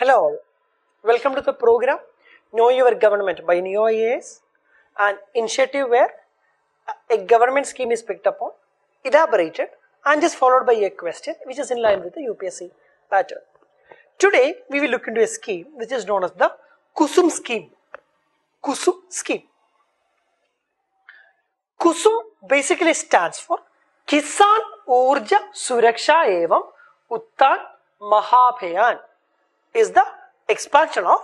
Hello all, welcome to the program Know Your Government by Ekam IAS, an initiative where a government scheme is picked upon, elaborated and is followed by a question which is in line with the UPSC pattern. Today we will look into a scheme which is known as the Kusum scheme. Kusum scheme. Kusum basically stands for Kisan Urja Suraksha Evam Uttan Mahabhayan, is the expansion of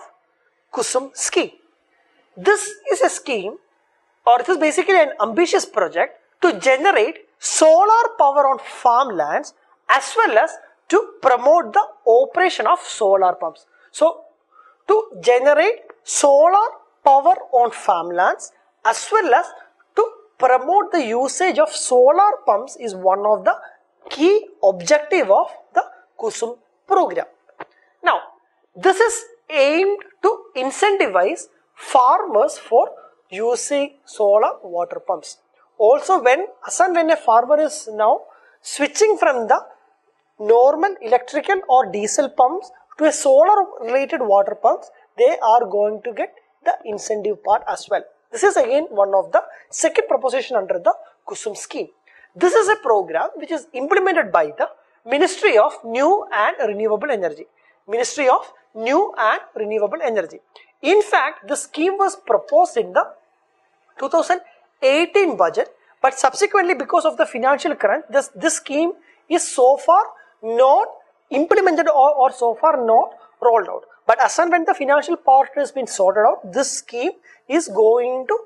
Kusum scheme. This is a scheme, or it is basically an ambitious project to generate solar power on farmlands as well as to promote the operation of solar pumps. So, to generate solar power on farmlands as well as to promote the usage of solar pumps is one of the key objective of the Kusum program. Now, this is aimed to incentivize farmers for using solar water pumps. Also, when a farmer is now switching from the normal electrical or diesel pumps to a solar related water pumps, they are going to get the incentive part as well. This is again one of the second proposition under the Kusum scheme. This is a program which is implemented by the Ministry of New and Renewable Energy. Ministry of New and Renewable Energy. In fact, the scheme was proposed in the 2018 budget, but subsequently because of the financial crunch, this scheme is so far not implemented or so far not rolled out. But as and when the financial part has been sorted out, this scheme is going to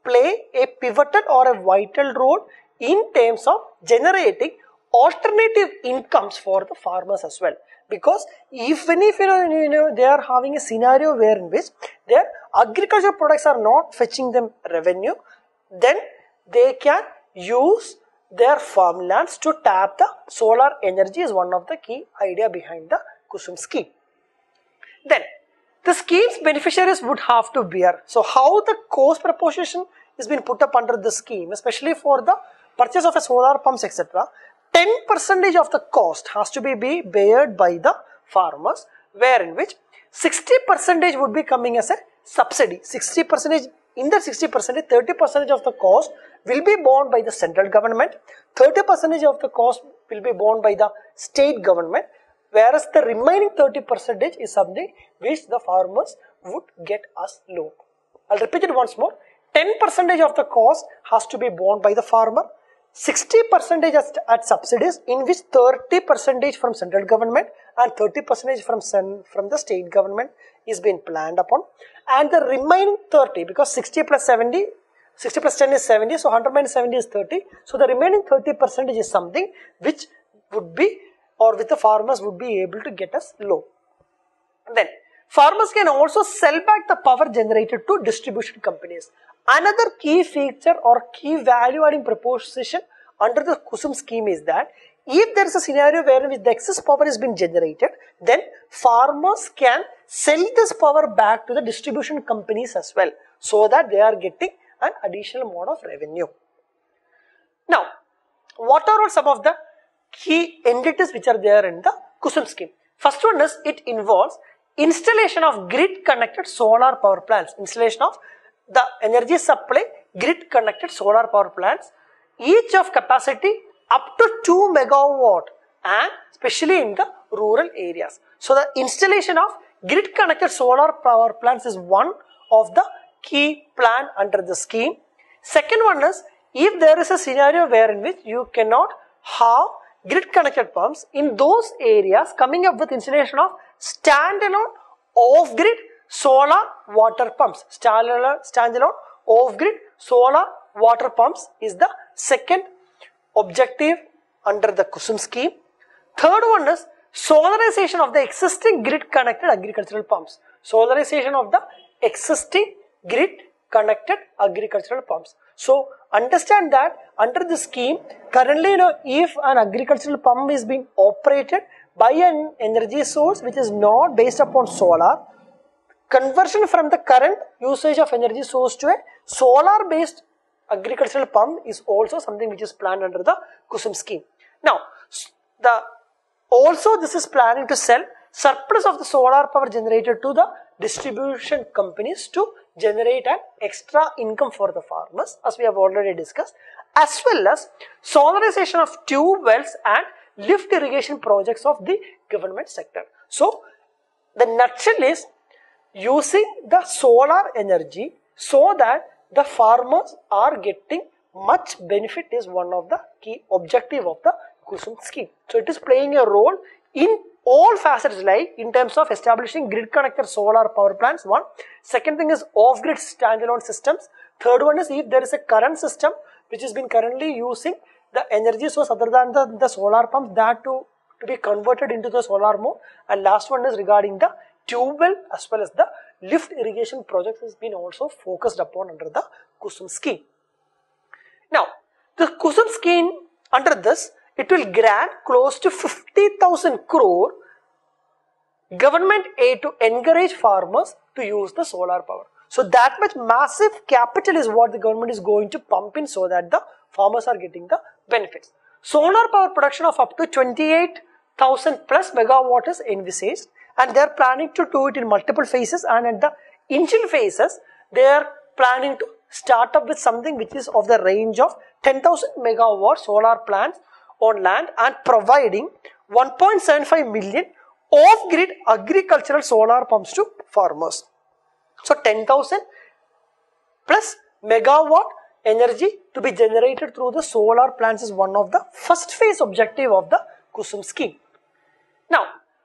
play a pivotal or a vital role in terms of generating alternative incomes for the farmers as well. Because even if they are having a scenario where in which their agricultural products are not fetching them revenue, then they can use their farmlands to tap the solar energy is one of the key idea behind the Kusum scheme. Then the scheme's beneficiaries would have to bear. So how the cost proposition is being put up under the scheme, especially for the purchase of a solar pumps etc. 10% of the cost has to be bared by the farmers, where in which 60% would be coming as a subsidy. 60%, in that 60%, 30% of the cost will be borne by the central government, 30% of the cost will be borne by the state government, whereas the remaining 30% is something which the farmers would get as loan. I'll repeat it once more. 10% of the cost has to be borne by the farmer, 60% at subsidies, in which 30% from central government and 30% from the state government is being planned upon, and the remaining 30, because 60 plus 10 is 70, so 100 minus 70 is 30, so the remaining 30% is something which would be, or with the farmers would be able to get us loan. Then farmers can also sell back the power generated to distribution companies. Another key feature or key value adding proposition under the Kusum scheme is that if there is a scenario where the excess power has been generated, then farmers can sell this power back to the distribution companies as well, so that they are getting an additional mode of revenue. Now, what are all some of the key entities which are there in the Kusum scheme? First one is it involves installation of grid connected solar power plants, installation of the energy supply grid connected solar power plants, each of capacity up to 2 megawatt, and especially in the rural areas. So the installation of grid connected solar power plants is one of the key plan under the scheme. Second one is if there is a scenario where in which you cannot have grid connected pumps, in those areas coming up with installation of standalone off-grid solar water pumps. Standalone off-grid solar water pumps is the second objective under the Kusum scheme. Third one is solarization of the existing grid connected agricultural pumps. Solarization of the existing grid connected agricultural pumps. So understand that under the scheme, currently if an agricultural pump is being operated by an energy source which is not based upon solar, conversion from the current usage of energy source to a solar based agricultural pump is also something which is planned under the Kusum scheme. Now, also this is planning to sell surplus of the solar power generated to the distribution companies to generate an extra income for the farmers, as we have already discussed, as well as solarization of tube wells and lift irrigation projects of the government sector. So, the nutshell is using the solar energy so that the farmers are getting much benefit is one of the key objective of the Kusum scheme. So, it is playing a role in all facets, like in terms of establishing grid connected solar power plants, one. Second thing is off-grid standalone systems. Third one is if there is a current system which has been currently using the energy source other than the solar pumps, that to be converted into the solar mode. And last one is regarding the tube well as well as the lift irrigation projects has been also focused upon under the Kusum scheme. Now, the Kusum scheme under this, it will grant close to 50,000 crore government aid to encourage farmers to use the solar power. So that much massive capital is what the government is going to pump in so that the farmers are getting the benefits. Solar power production of up to 28,000 plus megawatt is envisaged, and they are planning to do it in multiple phases, and at the initial phases they are planning to start up with something which is of the range of 10,000 megawatt solar plants on land and providing 1.75 million off-grid agricultural solar pumps to farmers. So 10,000 plus megawatt energy to be generated through the solar plants is one of the first phase objective of the Kusum scheme. Now,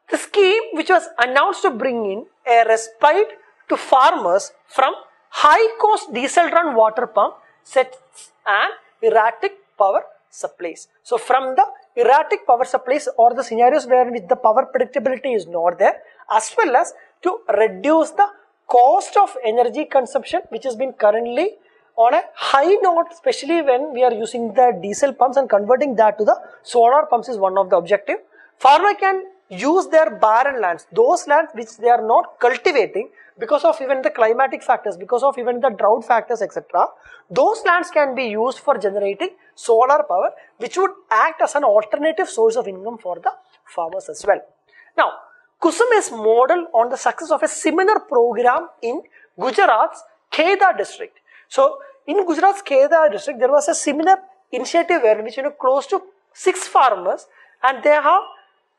the scheme which was announced to bring in a respite to farmers from high cost diesel run water pump sets and erratic power supplies. So from the erratic power supplies or the scenarios where the power predictability is not there, as well as to reduce the cost of energy consumption which has been currently on a high note, especially when we are using the diesel pumps, and converting that to the solar pumps is one of the objective. Farmer can use their barren lands, those lands which they are not cultivating because of even the climatic factors, because of even the drought factors, etc. Those lands can be used for generating solar power, which would act as an alternative source of income for the farmers as well. Now, Kusum is modeled on the success of a similar program in Gujarat's Kheda district. So, in Gujarat's Kheda district, there was a similar initiative where which close to 6 farmers, and they have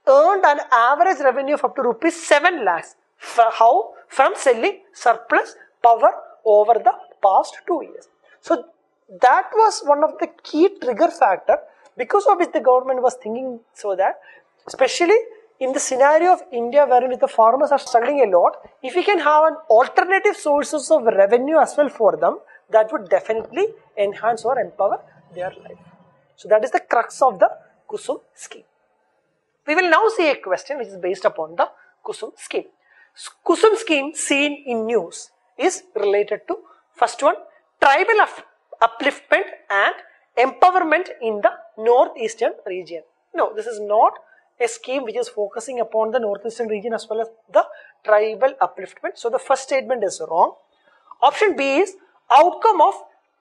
earned an average revenue of up to rupees 7 lakhs. How? From selling surplus power over the past 2 years. So, that was one of the key trigger factor because of which the government was thinking so that, especially in the scenario of India wherein the farmers are struggling a lot, if we can have an alternative sources of revenue as well for them, that would definitely enhance or empower their life. So that is the crux of the Kusum scheme. We will now see a question which is based upon the Kusum scheme. Kusum scheme seen in news is related to first one, tribal upliftment and empowerment in the northeastern region. No, this is not a scheme which is focusing upon the northeastern region as well as the tribal upliftment. So the first statement is wrong. Option B is outcome of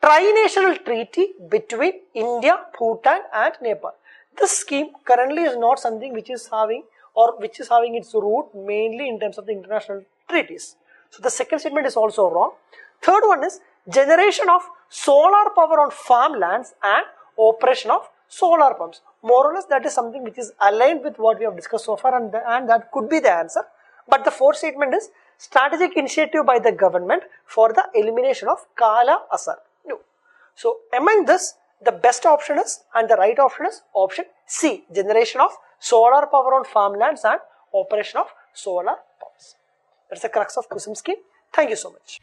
trinational treaty between India, Bhutan and Nepal. This scheme currently is not something which is having its root mainly in terms of the international treaties. So the second statement is also wrong. Third one is generation of solar power on farmlands and operation of solar pumps. More or less that is something which is aligned with what we have discussed so far, and that could be the answer. But the fourth statement is strategic initiative by the government for the elimination of Kala Asar. No. So among this, the best option is and the right option is option C, generation of solar power on farmlands and operation of solar pumps. That's the crux of Kusum scheme. Thank you so much.